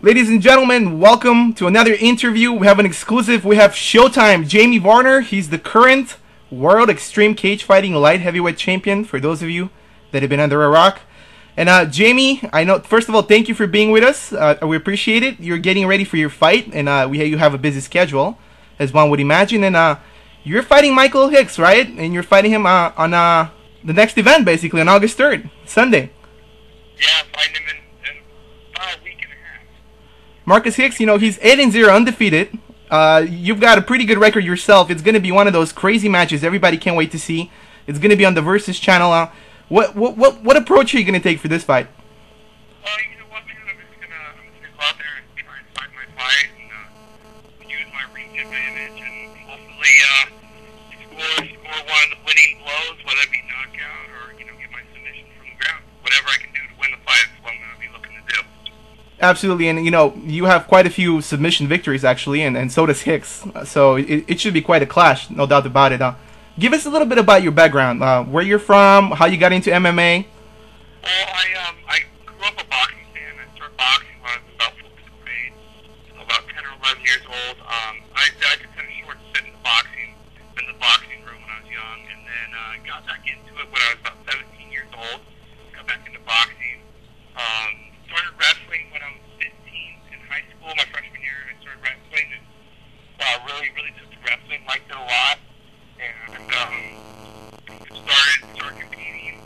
Ladies and gentlemen, welcome to another interview. We have an exclusive. We have Showtime, Jamie Varner. He's the current World Extreme Cage Fighting Light Heavyweight Champion, for those of you that have been under a rock. And Jamie, I know, first of all, thank you for being with us. We appreciate it. You're getting ready for your fight, and you have a busy schedule, as one would imagine. And you're fighting Michael Hicks, right? And you're fighting him on the next event, basically, on August 3rd, Sunday. Yeah, I'm fighting him in about a week and a half. Marcus Hicks, you know, he's 8-0, undefeated. You've got a pretty good record yourself. It's going to be one of those crazy matches everybody can't wait to see. It's going to be on the Versus channel. What approach are you going to take for this fight? Well, you know what, man? I'm just gonna go out there and try and fight my fight and use my reach advantage and hopefully score one of the winning blows, whether it be knockout or get my submission from the ground. Whatever I can do to win the fight is what I'm gonna be looking to do. Absolutely, and you have quite a few submission victories actually, and so does Hicks. So it should be quite a clash, no doubt about it. Give us a little bit about your background, where you're from, how you got into MMA. Well, I grew up a boxing fan. I started boxing when I was about 4th grade, so about 10 or 11 years old. I took kind of short stint in the boxing room when I was young, and then got back into it when I was about 17 years old. Got back into boxing. Started wrestling when I was 15 in high school. My freshman year, I started wrestling and really took to wrestling. Liked it a lot, and started competing.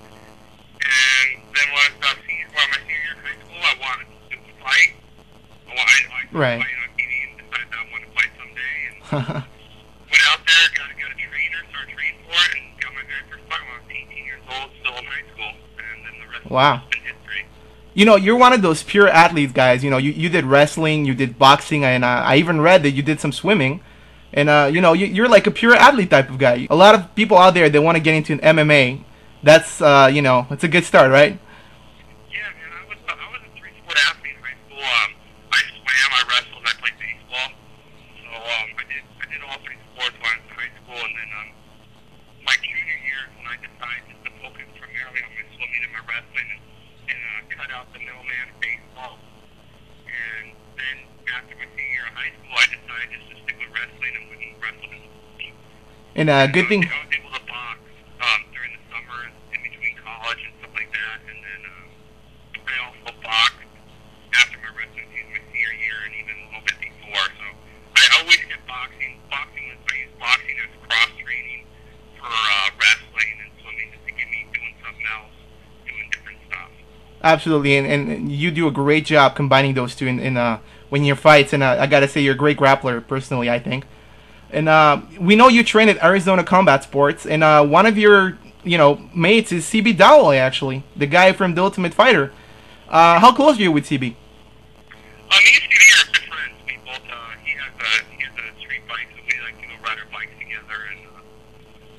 And then when I was my senior year in high school, I wanted to fight. Right. Fight on TV and decided that I wanted to fight someday. And went out there, got a trainer, started training for it, and got my very first fight when I was 18 years old, still in high school. And then the rest Wow. has been history. You're one of those pure athletes, guys. You did wrestling, you did boxing, and I even read that you did some swimming. And, you're like a pure athlete type of guy. A lot of people out there that want to get into an MMA, that's, it's a good start, right? Yeah, man, I was a three-sport athlete in high school. I swam, I wrestled, and I played baseball. So I did all three sports when I was in high school, and then my junior year is when I decided just to focus primarily on my swimming and my wrestling and cut out the middleman in baseball. And then after my senior year of high school, I decided just to stick with wrestling and wouldn't wrestle in the And good thing. I was able to box during the summers in between college and stuff like that, and then I also boxed after my wrestling season, my senior year, and even a little bit before. So I always kept boxing. I used boxing as cross training for wrestling and swimming just to get me doing something else, doing different stuff. Absolutely, and you do a great job combining those two in when your fights. And I gotta say, you're a great grappler, personally, I think. And we know you train at Arizona Combat Sports, and one of your mates is CB Dowell, actually, the guy from The Ultimate Fighter. How close are you with CB? Me and CB are good friends. We both he has a street bike, so we like to go ride our bikes together, and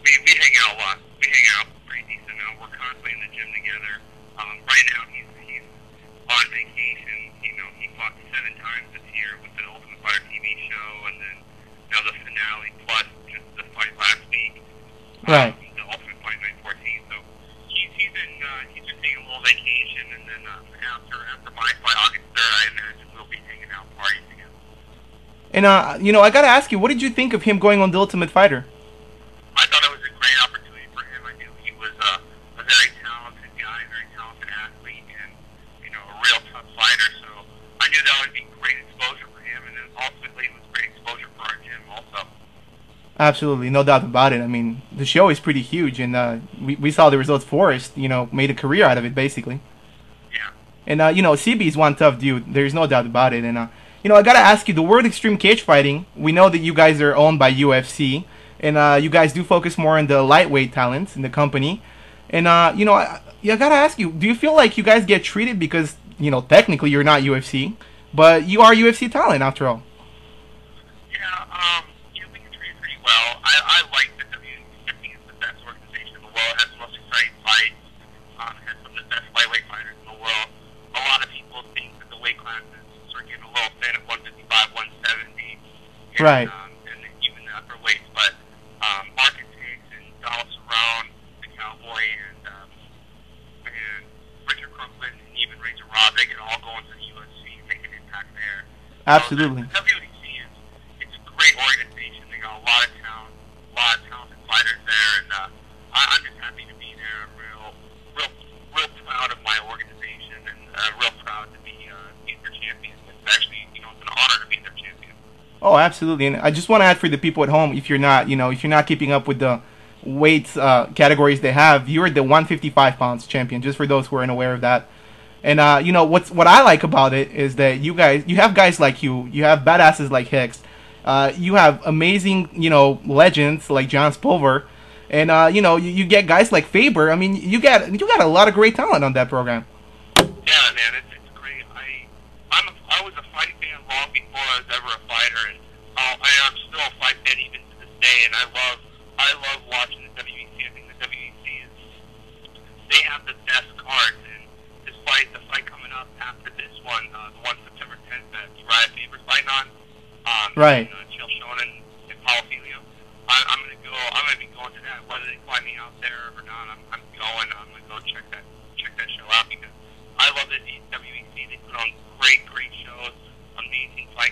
we hang out a lot. We hang out pretty decent now. We're constantly in the gym together. Right now he's on vacation. He fought 7 times this year with the Ultimate Fighter TV show, and then the finale plus just the fight last week. Right. The Ultimate Fight 914. So he's been taking a little vacation, and then after my fight August 3rd, I imagine we'll be hanging out partying together. And I gotta ask you, what did you think of him going on The Ultimate Fighter? I thought it was a great opportunity for him. I knew he was a very talented guy, a very talented athlete, and a real tough fighter. So I knew that would be great exposure for him, and then ultimately it was great exposure for our gym also. Absolutely, no doubt about it. I mean, the show is pretty huge, and we saw the results. Forrest, made a career out of it, basically. Yeah. And CB is one tough dude. There's no doubt about it. And I gotta ask you, the World Extreme Cage Fighting. We know that you guys are owned by UFC, and you guys do focus more on the lightweight talents in the company. And I gotta ask you, do you feel like you guys get treated because technically you're not UFC, but you are UFC talent after all? Yeah. We get treated pretty well. I like the WWE. I think it's the best organization in the world. It has the most exciting fights. It has some of the best lightweight fighters in the world. A lot of people think that the weight classes are getting a little thin at 155, 170. And, Right. And even the upper weights. But Marcus Hicks and Donald Cerrone, the Cowboy, and Richard Crooklyn, and even Razor Rob, they can all go into the UFC and make an impact there. Absolutely. The WEC it's a great organization. They got a lot of talent, a lot of talented fighters there, and I'm just happy to be there. I'm real proud of my organization, and real proud to be their champion. It's actually, it's an honor to be their champion. Oh, absolutely. And I just want to add for the people at home, if you're not, if you're not keeping up with the weight categories they have, you're the 155 pounds champion. Just for those who are unaware of that. And what I like about it is that you have guys like you have badasses like Hicks, you have amazing legends like John Spulver, and you get guys like Faber. I mean, you got a lot of great talent on that program. Yeah, man, it's great. I was a fight fan long before I was ever a fighter, and I'm still a fight fan even to this day. And I love watching the WEC. I think the WEC they have the best cards. The fight coming up after this one, the one September 10th that Uriah Faber's fighting on, right? Chael Sonnen and Paulo Filho. I'm gonna be going to that. Whether they fly me out there or not, I'm going. I'm gonna go check that show out because I love the WEC. They put on great shows, amazing fights.